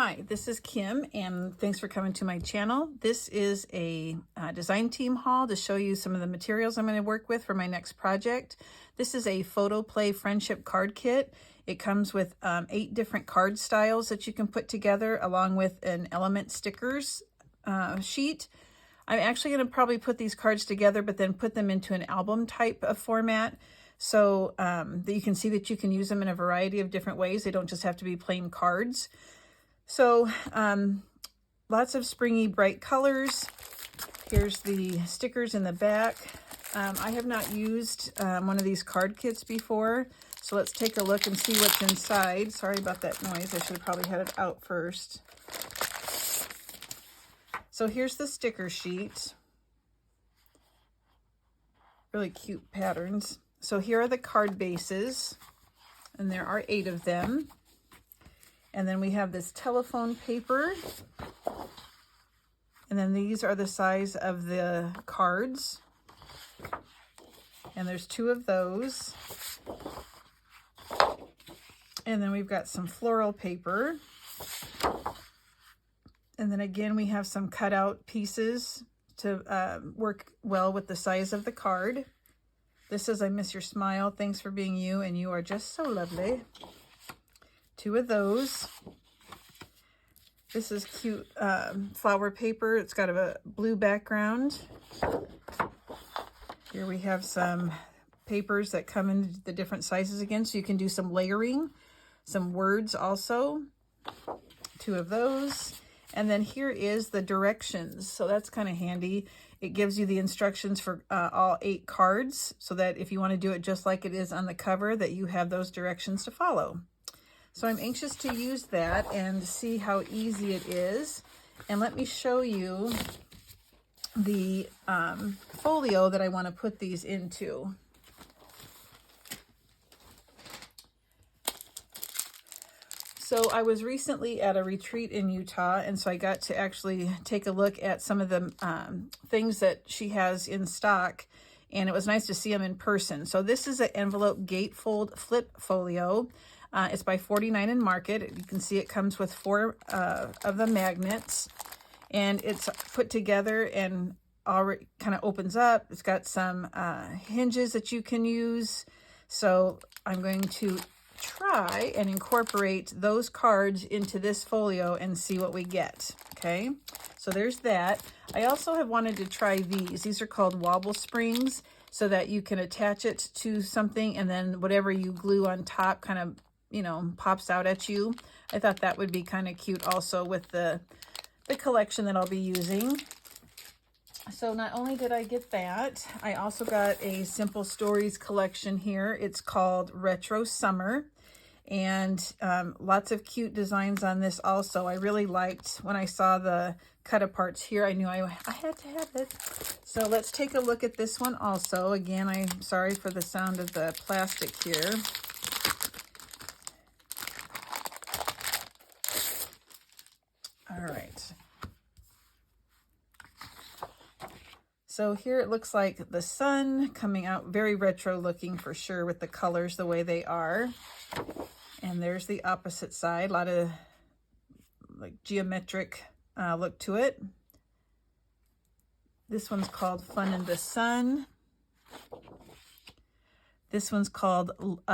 Hi, this is Kim, and thanks for coming to my channel. This is a design team haul to show you some of the materials I'm going to work with for my next project. This is a Photo Play Friendship card kit. It comes with 8 different card styles that you can put together, along with an element stickers sheet. I'm actually going to probably put these cards together, but then put them into an album type of format, so that you can see that you can use them in a variety of different ways. They don't just have to be plain cards. So lots of springy bright colors. Here's the stickers in the back. I have not used one of these card kits before, so let's take a look and see what's inside. Sorry about that noise. I should have probably had it out first. So here's the sticker sheet. Really cute patterns. So here are the card bases, and there are 8 of them. And then we have this telephone paper. And then these are the size of the cards. And there's 2 of those. And then we've got some floral paper. And then again, we have some cutout pieces to work well with the size of the card. This says, "I miss your smile. Thanks for being you, and you are just so lovely." 2 of those. This is cute flower paper. It's got a blue background. Here we have some papers that come in the different sizes again, so you can do some layering, some words also. 2 of those. And then here is the directions. So that's kind of handy. It gives you the instructions for all 8 cards, so that if you want to do it just like it is on the cover, that you have those directions to follow. So I'm anxious to use that and see how easy it is. And let me show you the folio that I want to put these into. So I was recently at a retreat in Utah, and so I got to actually take a look at some of the things that she has in stock, and it was nice to see them in person. So this is an envelope gatefold flip folio. It's by 49 in Market. You can see it comes with 4 of the magnets, and it's put together and already kind of opens up. It's got some hinges that you can use. So I'm going to try and incorporate those cards into this folio and see what we get. Okay, so there's that. I also have wanted to try these. These are called wobble springs, so that you can attach it to something, and then whatever you glue on top kind of, you know, pops out at you. I thought that would be kind of cute also with the collection that I'll be using. So not only did I get that, I also got a Simple Stories collection here. It's called Retro Summer, and lots of cute designs on this also. I really liked when I saw the cut aparts here. I knew I had to have it. So let's take a look at this one also. Again, I'm sorry for the sound of the plastic here. All right. So here it looks like the sun coming out, very retro looking for sure with the colors the way they are. And there's the opposite side, a lot of like geometric look to it. This one's called Fun in the Sun. This one's called, what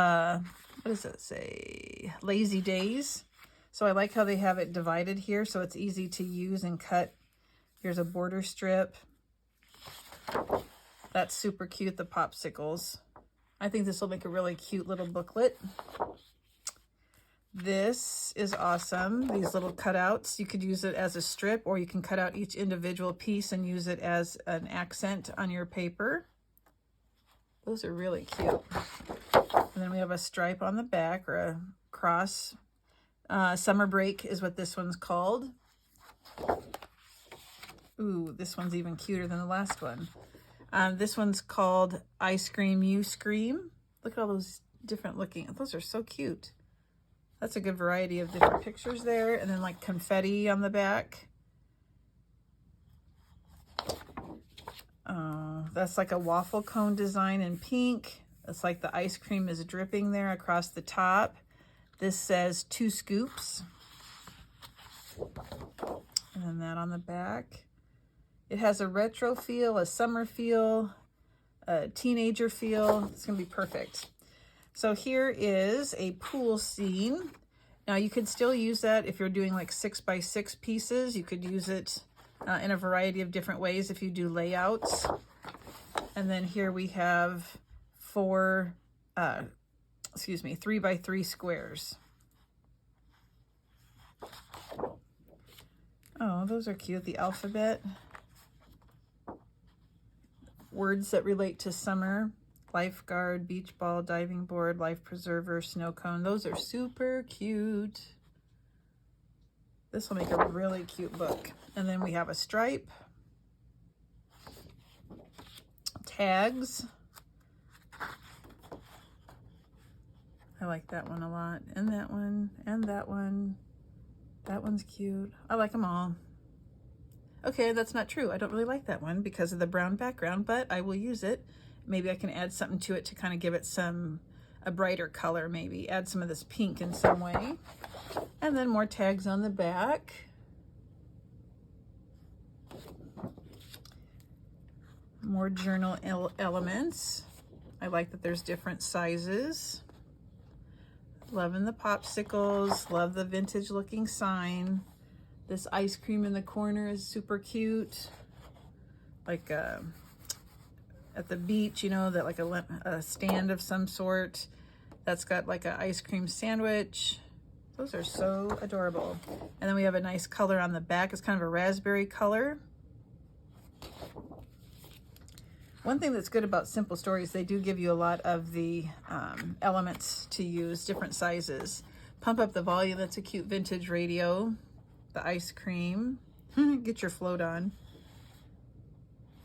does it say? Lazy Days. So I like how they have it divided here, so it's easy to use and cut. Here's a border strip. That's super cute, the popsicles. I think this will make a really cute little booklet. This is awesome. These little cutouts, you could use it as a strip, or you can cut out each individual piece and use it as an accent on your paper. Those are really cute. And then we have a stripe on the back, or a cross. Summer Break is what this one's called. Ooh, this one's even cuter than the last one. This one's called I Scream, You Scream. Look at all those different looking, those are so cute. That's a good variety of different pictures there. And then like confetti on the back. That's like a waffle cone design in pink. It's like the ice cream is dripping there across the top. This says 2 scoops. that on the back. It has a retro feel, a summer feel, a teenager feel. It's going to be perfect. So here is a pool scene. Now you could still use that if you're doing like 6x6 pieces. You could use it in a variety of different ways if you do layouts. And then here we have 3x3 squares. Oh, those are cute. The alphabet. Words that relate to summer. Lifeguard, beach ball, diving board, life preserver, snow cone. Those are super cute. This will make a really cute book. And then we have a stripe. Tags. I like that one a lot. And that one. And that one. That one's cute. I like them all. Okay, that's not true. I don't really like that one because of the brown background, but I will use it. Maybe I can add something to it to kind of give it a brighter color, maybe. Add some of this pink in some way. And then more tags on the back. More journal elements. I like that there's different sizes. Loving the popsicles. Love the vintage looking sign. This ice cream in the corner is super cute. Like at the beach, you know, that like a stand of some sort. That's got like an ice cream sandwich. Those are so adorable. And then we have a nice color on the back. It's kind of a raspberry color. One thing that's good about Simple Stories, they do give you a lot of the elements to use, different sizes. Pump up the volume, that's a cute vintage radio. The ice cream, get your float on.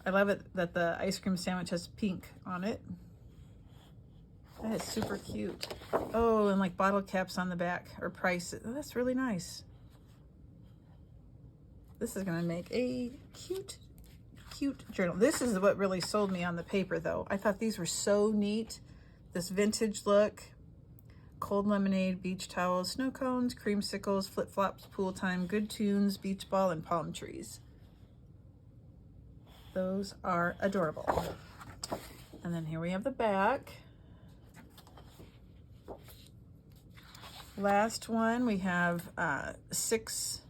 I love it that the ice cream sandwich has pink on it. That is super cute. Oh, and like bottle caps on the back or price. Oh, that's really nice. This is gonna make a cute journal. This is what really sold me on the paper though. I thought these were so neat. This vintage look. Cold lemonade, beach towels, snow cones, creamsicles, flip-flops, pool time, good tunes, beach ball, and palm trees. Those are adorable. And then here we have the back. Last one, we have 6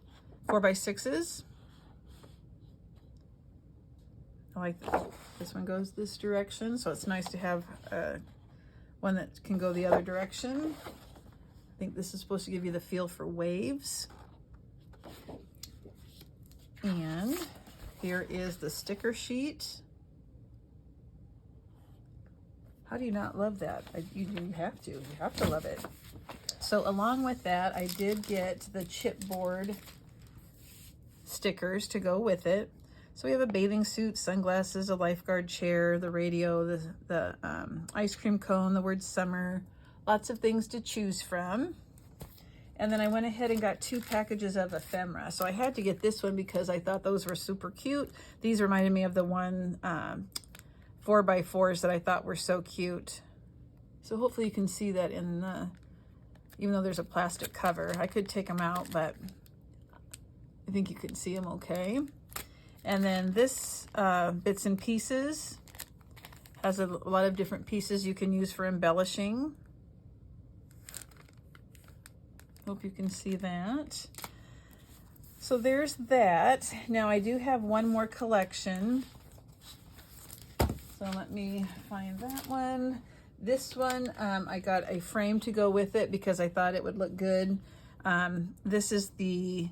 4x6s. I like this one goes this direction, so it's nice to have one that can go the other direction. I think this is supposed to give you the feel for waves. And here is the sticker sheet. How do you not love that? You have to. You have to love it. So along with that, I did get the chipboard stickers to go with it. So we have a bathing suit, sunglasses, a lifeguard chair, the radio, the ice cream cone, the word summer, lots of things to choose from. And then I went ahead and got 2 packages of ephemera. So I had to get this one because I thought those were super cute. These reminded me of the one 4x4s that I thought were so cute. So hopefully you can see that in the, even though there's a plastic cover. I could take them out, but I think you can see them okay. And then this Bits and Pieces has a lot of different pieces you can use for embellishing. Hope you can see that. So there's that. Now I do have one more collection. So let me find that one. This one, I got a frame to go with it because I thought it would look good. This is the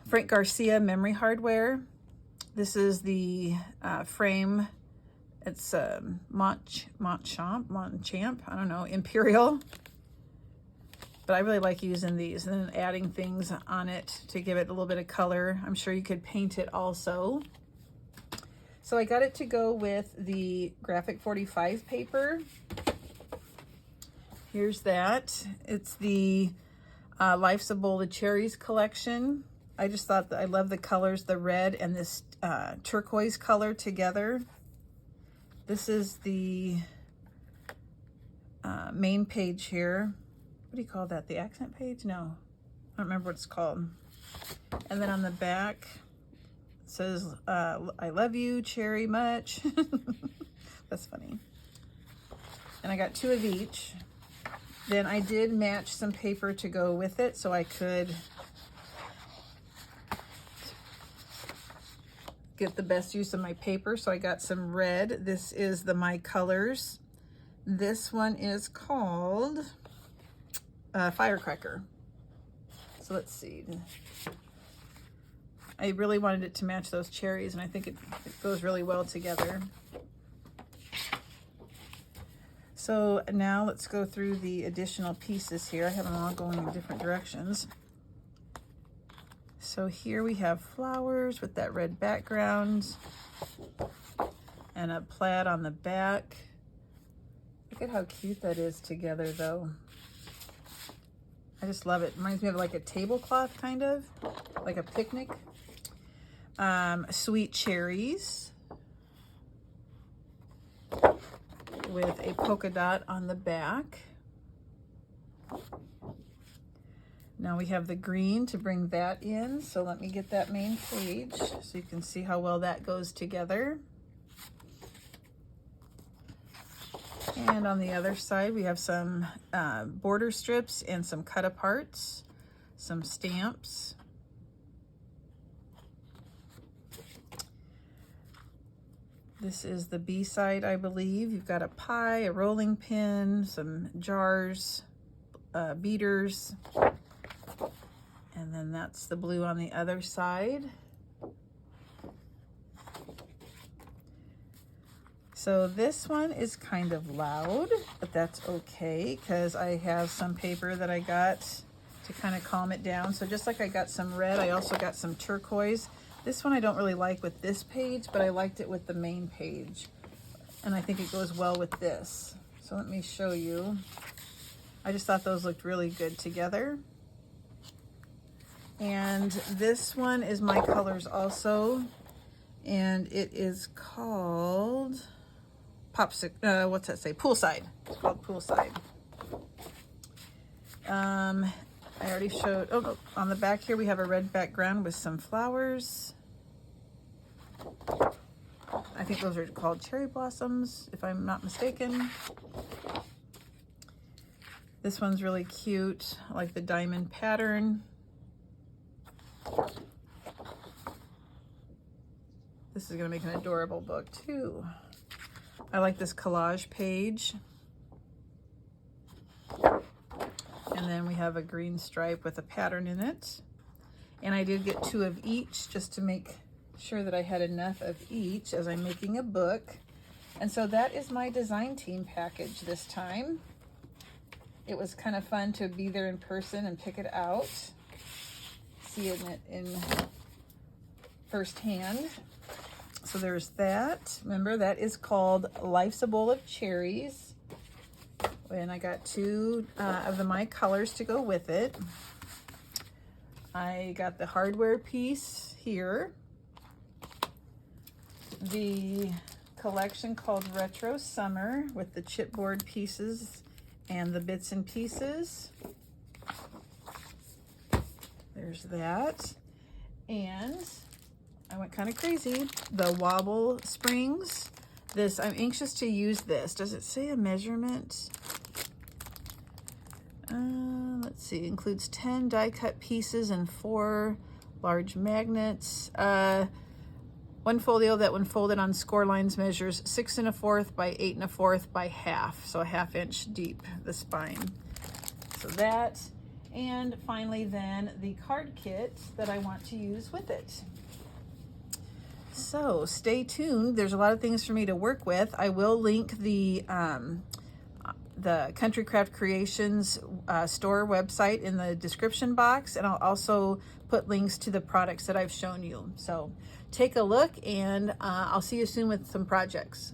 Frank Garcia Memory Hardware. This is the frame. It's Montchamp, I don't know, Imperial. But I really like using these and then adding things on it to give it a little bit of color. I'm sure you could paint it also. So I got it to go with the Graphic 45 paper. Here's that. It's the Life's a Bowl of Cherries collection. I just thought that I love the colors, the red and this turquoise color together. This is the main page here. What do you call that? The accent page? No, I don't remember what it's called. And then on the back it says, I love you, cherry much. That's funny. And I got 2 of each. Then I did match some paper to go with it so I could get the best use of my paper. So I got some red. This is the My Colors. This one is called Firecracker. So let's see. I really wanted it to match those cherries, and I think it goes really well together. So now let's go through the additional pieces here. I have them all going in different directions. So here we have flowers with that red background and a plaid on the back. Look at how cute that is together though. I just love it. Reminds me of like a tablecloth, kind of like a picnic. Sweet cherries with a polka dot on the back. Now we have the green to bring that in. So let me get that main page so you can see how well that goes together. And on the other side, we have some border strips and some cut aparts, some stamps. This is the B side, I believe. You've got a pie, a rolling pin, some jars, beaters, and then that's the blue on the other side. So this one is kind of loud, but that's okay because I have some paper that I got to kind of calm it down. So just like I got some red, I also got some turquoise. This one I don't really like with this page, but I liked it with the main page. And I think it goes well with this. So let me show you. I just thought those looked really good together. And this one is My Colors also. And it is called what's that say? Poolside. It's called Poolside. I already showed, oh no, on the back here we have a red background with some flowers. I think those are called cherry blossoms, if I'm not mistaken. This one's really cute. I like the diamond pattern. This is gonna make an adorable book too. I like this collage page. And then we have a green stripe with a pattern in it. And I did get 2 of each just to make sure that I had enough of each as I'm making a book. And so that is my design team package this time. It was kind of fun to be there in person and pick it out. See it in firsthand. So there's that. Remember, that is called Life's a Bowl of Cherries. And I got 2 of the My Colors to go with it. I got the hardware piece here. The collection called Retro Summer with the chipboard pieces and the bits and pieces. There's that. And I went kind of crazy. The wobble springs. This, I'm anxious to use this. Does it say a measurement? Let's see, includes 10 die cut pieces and 4 large magnets. One folio that when folded on score lines measures 6 1/4 by 8 1/4 by half. So a 1/2 inch deep, the spine. So that, and finally then the card kit that I want to use with it. So stay tuned. There's a lot of things for me to work with. I will link the Country Craft Creations store website in the description box, and I'll also put links to the products that I've shown you. So take a look, and I'll see you soon with some projects.